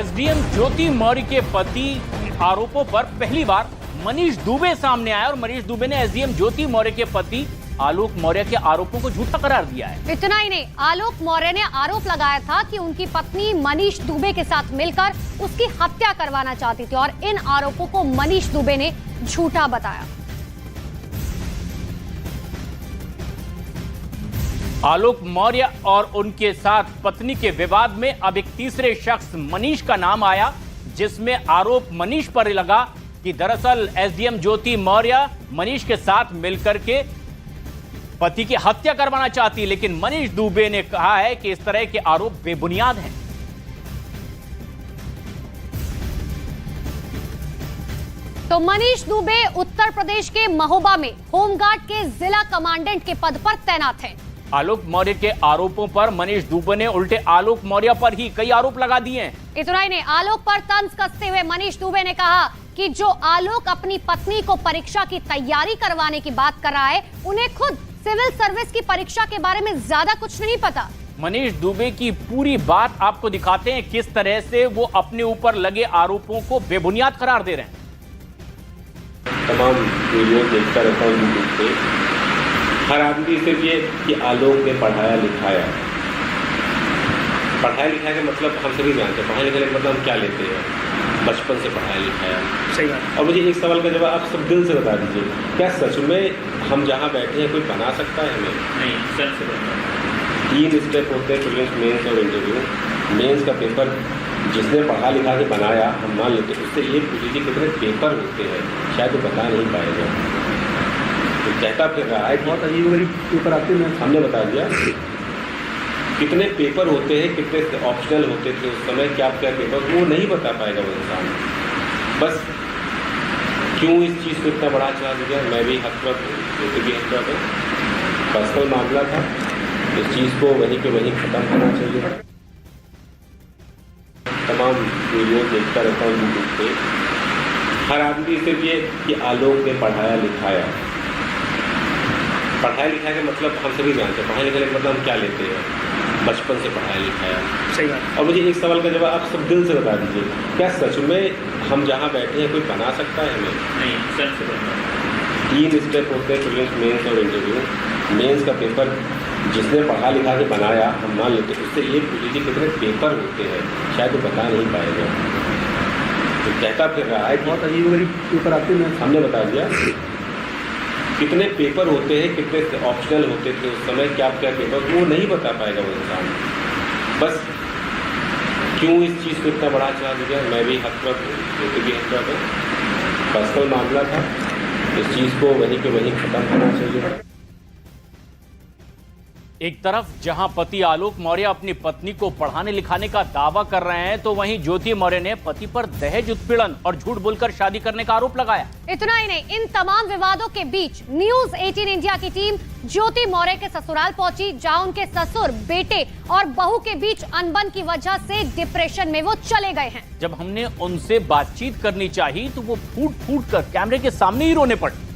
SDM ज्योति मौर्य के पति आरोपों पर पहली बार मनीष दुबे सामने आया और मनीष दुबे ने एसडीएम ज्योति मौर्य के पति आलोक मौर्य के आरोपों को झूठा करार दिया है। इतना ही नहीं, आलोक मौर्य ने आरोप लगाया था कि उनकी पत्नी मनीष दुबे के साथ मिलकर उसकी हत्या करवाना चाहती थी और इन आरोपों को मनीष दुबे ने झूठा बताया। आलोक मौर्य और उनके साथ पत्नी के विवाद में अब एक तीसरे शख्स मनीष का नाम आया, जिसमें आरोप मनीष पर लगा कि दरअसल एसडीएम ज्योति मौर्य मनीष के साथ मिलकर के पति की हत्या करवाना चाहती, लेकिन मनीष दुबे ने कहा है कि इस तरह के आरोप बेबुनियाद हैं। तो मनीष दुबे उत्तर प्रदेश के महोबा में होमगार्ड के जिला कमांडेंट के पद पर तैनात हैं। आलोक मौर्य के आरोपों पर मनीष दुबे ने उल्टे आलोक मौर्य पर ही कई आरोप लगा दिए हैं। इतना ही नहीं, आलोक पर तंज कसते हुए मनीष दुबे ने कहा कि जो आलोक अपनी पत्नी को परीक्षा की तैयारी करवाने की बात कर रहा है, उन्हें खुद सिविल सर्विस की परीक्षा के बारे में ज्यादा कुछ नहीं पता। मनीष दुबे की पूरी बात आपको दिखाते हैं किस तरह से वो अपने ऊपर लगे आरोपों को बेबुनियाद करार दे रहे हैं। तमाम वीडियो देखता रहता हूँ यूट्यूब पे, हर आदमी सिर्फ ये कि आलोक ने पढ़ाया लिखाया का मतलब हम सभी जानते हैं। पढ़ाया लिखाया का मतलब हम क्या लेते हैं, बचपन से पढ़ाया लिखाया। सही बात। और मुझे एक सवाल का जवाब आप सब दिल से बता दीजिए, क्या सच में हम जहाँ बैठे हैं कोई बना सकता है हमें? नहीं, सच से बता। 3 स्टेप होते हैं, प्रीलिम्स, मेंस और इंटरव्यू। मेंस का पेपर जिसने पढ़ा लिखा के बनाया, हम मान लेते हैं, उससे ये पूछ लीजिए कितने पेपर होते हैं, शायद वो बता नहीं पाएगा। तो कहता फिर रहा है बहुत अजीब पेपर आते हैं, हमने बता दिया कितने पेपर होते हैं, कितने ऑप्शनल होते थे उस समय, क्या क्या पेपर, वो नहीं बता पाएगा वो इंसान। बस क्यों इस चीज़ को इतना बड़ा चढ़ा दिया? मैं भी हकरत हूँ, ज्योति भी हकरत है, पर्सनल मामला था, इस चीज़ को वहीं पे वहीं ख़त्म होना चाहिए। तमाम वीडियो देखता रहता हूँ यूट्यूब पे, हर आदमी सिर्फ ये कि आलोक ने पढ़ाया लिखाया का मतलब हम सभी जानते हैं। पढ़ाया लिखाया का मतलब हम क्या लेते हैं, बचपन से पढ़ाया लिखाया। सही बात। और मुझे एक सवाल का जवाब आप सब दिल से बता दीजिए, क्या सच में हम जहाँ बैठे हैं कोई बना सकता है हमें? नहीं, सच से बता। 3 स्टेप होते हैं, प्रीलिम्स, मेंस और इंटरव्यू। मेंस का पेपर जिसने पढ़ा लिखा के बनाया, हम मान लेते हैं, उससे ये पूछ लीजिए कितने पेपर होते हैं, शायद वो बता नहीं पाएगा। तो कहता फिर रहा है बहुत अजीब पेपर आते हैं, हमने बता दिया कितने पेपर होते हैं, कितने ऑप्शनल होते थे उस समय, क्या क्या पेपर, वो नहीं बता पाएगा वो इंसान। बस क्यों इस चीज़ को इतना बड़ा चढ़ा दिया? मैं भी हकरत हूँ, ज्योति भी हकरत है, पर्सनल मामला था, इस चीज़ को वहीं पे वहीं ख़त्म होना चाहिए। एक तरफ जहां पति आलोक मौर्य अपनी पत्नी को पढ़ाने लिखाने का दावा कर रहे हैं, तो वहीं ज्योति मौर्य ने पति पर दहेज उत्पीड़न और झूठ बोलकर शादी करने का आरोप लगाया। इतना ही नहीं, इन तमाम विवादों के बीच न्यूज 18 इंडिया की टीम ज्योति मौर्य के ससुराल पहुंची, जहां उनके ससुर, बेटे और बहू के बीच अनबन की वजह से डिप्रेशन में वो चले गए हैं। जब हमने उनसे बातचीत करनी चाहिए तो वो फूट फूट कर कैमरे के सामने ही रोने पड़े।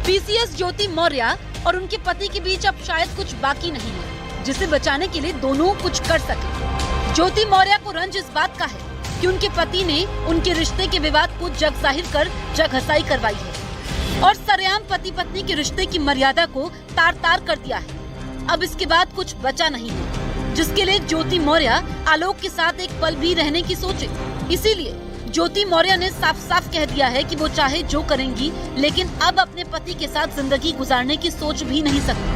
पीसीएस ज्योति मौर्य और उनके पति के बीच अब शायद कुछ बाकी नहीं है, जिसे बचाने के लिए दोनों कुछ कर सके। ज्योति मौर्य को रंज इस बात का है कि उनके पति ने उनके रिश्ते के विवाद को जग जाहिर कर जगहसाई करवाई है और सरेआम पति पत्नी के रिश्ते की मर्यादा को तार तार कर दिया है। अब इसके बाद कुछ बचा नहीं है, जिसके लिए ज्योति मौर्य आलोक के साथ एक पल भी रहने की सोचे। इसीलिए ज्योति मौर्य ने साफ साफ कह दिया है कि वो चाहे जो करेंगी, लेकिन अब अपने पति के साथ जिंदगी गुजारने की सोच भी नहीं सकती।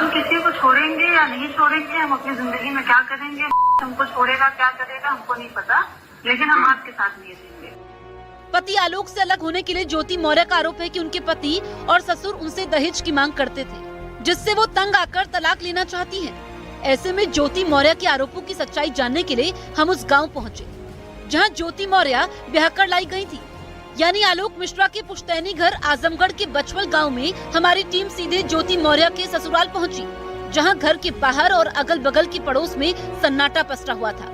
हम किसी को छोड़ेंगे या नहीं छोड़ेंगे, हम अपनी जिंदगी में क्या करेंगे, हमको छोड़ेगा क्या करेगा हमको नहीं पता, लेकिन हम आपके साथ नहीं रहेंगे। पति आलोक से अलग होने के लिए ज्योति मौर्य का आरोप है कि उनके पति और ससुर उनसे दहेज की मांग करते थे, जिससे वो तंग आकर तलाक लेना चाहती है। ऐसे में ज्योति मौर्य के आरोपों की सच्चाई जानने के लिए हम उस गाँव पहुँचे जहां ज्योति मौर्य ब्याह कर लाई गई थी, यानी आलोक मिश्रा के पुश्तैनी घर आजमगढ़ के बचवल गांव में। हमारी टीम सीधे ज्योति मौर्य के ससुराल पहुंची, जहां घर के बाहर और अगल बगल के पड़ोस में सन्नाटा पसरा हुआ था।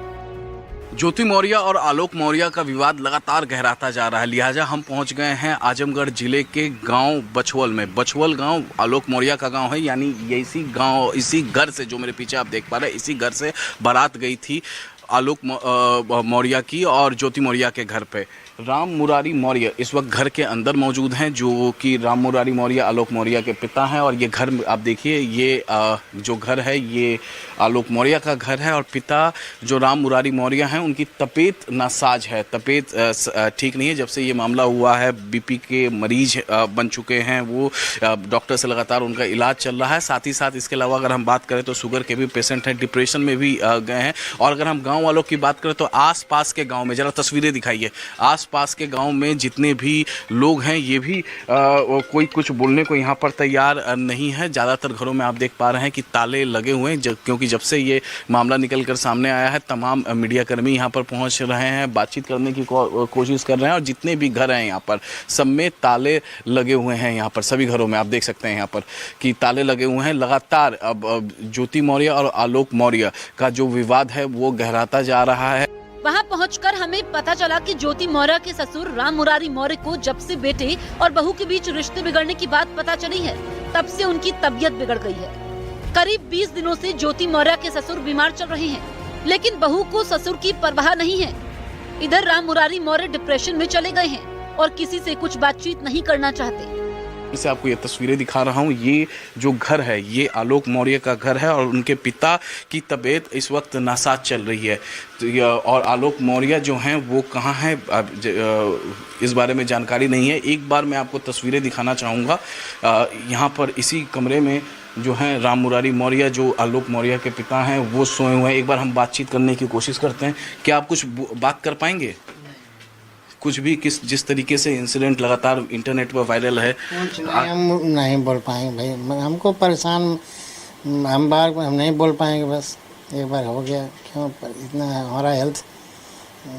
ज्योति मौर्य और आलोक मौर्य का विवाद लगातार गहराता जा रहा है, लिहाजा हम पहुंच गए हैं आजमगढ़ जिले के गांव बछवल में। बछवल गांव आलोक मौर्य का गांव है, यानी ये इसी घर से, जो मेरे पीछे आप देख पा रहे हैं, इसी घर से बारात गई थी आलोक मौर्य की और ज्योति मौर्य के घर पे। राम मुरारी मौर्य इस वक्त घर के अंदर मौजूद हैं, जो कि राम मुरारी मौर्य आलोक मौर्य के पिता हैं। और ये घर आप देखिए, ये जो घर है ये आलोक मौर्य का घर है। और पिता जो राम मुरारी मौर्य हैं, उनकी तबीयत नासाज है, तबीयत ठीक नहीं है। जब से ये मामला हुआ है, बीपी के मरीज बन चुके हैं वो, डॉक्टर से लगातार उनका इलाज चल रहा है। साथ ही साथ इसके अलावा अगर हम बात करें तो शुगर के भी पेशेंट हैं, डिप्रेशन में भी गए हैं। और अगर हम गाँव वालों की बात करें तो आस पास के गाँव में, ज़रा तस्वीरें दिखाइए, पास के गांव में जितने भी लोग हैं ये भी कोई कुछ बोलने को यहाँ पर तैयार नहीं है। ज़्यादातर घरों में आप देख पा रहे हैं कि ताले लगे हुए हैं, क्योंकि जब से ये मामला निकल कर सामने आया है, तमाम मीडियाकर्मी यहाँ पर पहुँच रहे हैं, बातचीत करने की कोशिश कर रहे हैं। और जितने भी घर हैं यहाँ पर, सब में ताले लगे हुए हैं। यहाँ पर सभी घरों में आप देख सकते हैं यहाँ पर कि ताले लगे हुए हैं। लगातार अब ज्योति मौर्य और आलोक मौर्य का जो विवाद है वो गहराता जा रहा है। वहां पहुंचकर हमें पता चला कि ज्योति मौर्य के ससुर राम मुरारी मौर्य को जब से बेटे और बहू के बीच रिश्ते बिगड़ने की बात पता चली है, तब से उनकी तबीयत बिगड़ गई है। करीब 20 दिनों से ज्योति मौर्य के ससुर बीमार चल रहे हैं, लेकिन बहू को ससुर की परवाह नहीं है। इधर राम मुरारी मौर्य डिप्रेशन में चले गए हैं और किसी से कुछ बातचीत नहीं करना चाहते। से आपको ये तस्वीरें दिखा रहा हूँ। ये जो घर है ये आलोक मौर्य का घर है और उनके पिता की तबीयत इस वक्त नासाज चल रही है। तो और आलोक मौर्य जो हैं वो कहाँ हैं, इस बारे में जानकारी नहीं है। एक बार मैं आपको तस्वीरें दिखाना चाहूँगा। यहाँ पर इसी कमरे में जो हैं राम मुरारी मौर्य, जो आलोक मौर्य के पिता हैं, वो सोए हुए हैं। एक बार हम बातचीत करने की कोशिश करते हैं। क्या आप कुछ बात कर पाएंगे? कुछ भी जिस तरीके से इंसिडेंट लगातार इंटरनेट पर वायरल है, हम नहीं बोल पाएंगे भाई, हमको परेशान, हम नहीं बोल पाएंगे। बस एक बार हो गया, क्यों इतना हमारा हेल्थ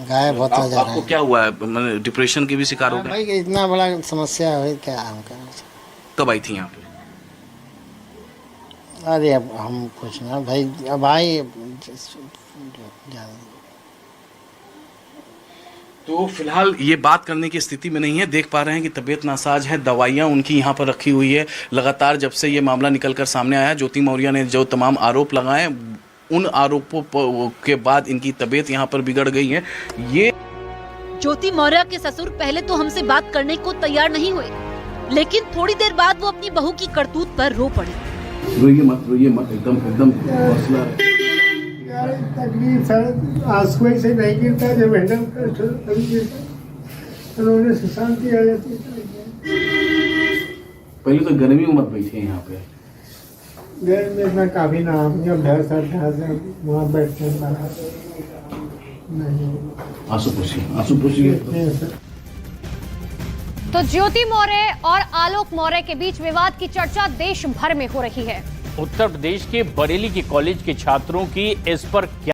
गायब होता जा रहा है। आपको क्या हुआ है? मतलब डिप्रेशन की भी शिकार हो गए भाई? इतना बड़ा समस्या हुई, क्या हम करें। कब आई थी यहाँ पे? अरे अब हम पूछना भाई, अब आई तो फिलहाल ये बात करने की स्थिति में नहीं है। देख पा रहे हैं कि तबीयत नासाज है, दवाइयाँ उनकी यहाँ पर रखी हुई है। लगातार जब से ये मामला निकलकर सामने आया, ज्योति मौर्य ने जो तमाम आरोप लगाए, उन आरोपों के बाद इनकी तबीयत यहाँ पर बिगड़ गई है। ये ज्योति मौर्य के ससुर पहले तो हमसे बात करने को तैयार नहीं हुए, लेकिन थोड़ी देर बाद वो अपनी बहू की करतूत पर रो पड़े। रोइए मत, एकदम हौसला। तकलीफ आंसू से नहीं गिरता, जब हैंडल कर तभी गिरता, रोने से शांति आ जाती है। पहले तो गर्मी में मत बैठे यहाँ पे। गर्मी में काफी ना, जब वहाँ बैठते हैं नहीं। आंसू पोछिए। तो ज्योति मौर्य और आलोक मौर्य के बीच विवाद की चर्चा देश भर में हो रही है। उत्तर प्रदेश के बरेली के कॉलेज के छात्रों की इस पर क्या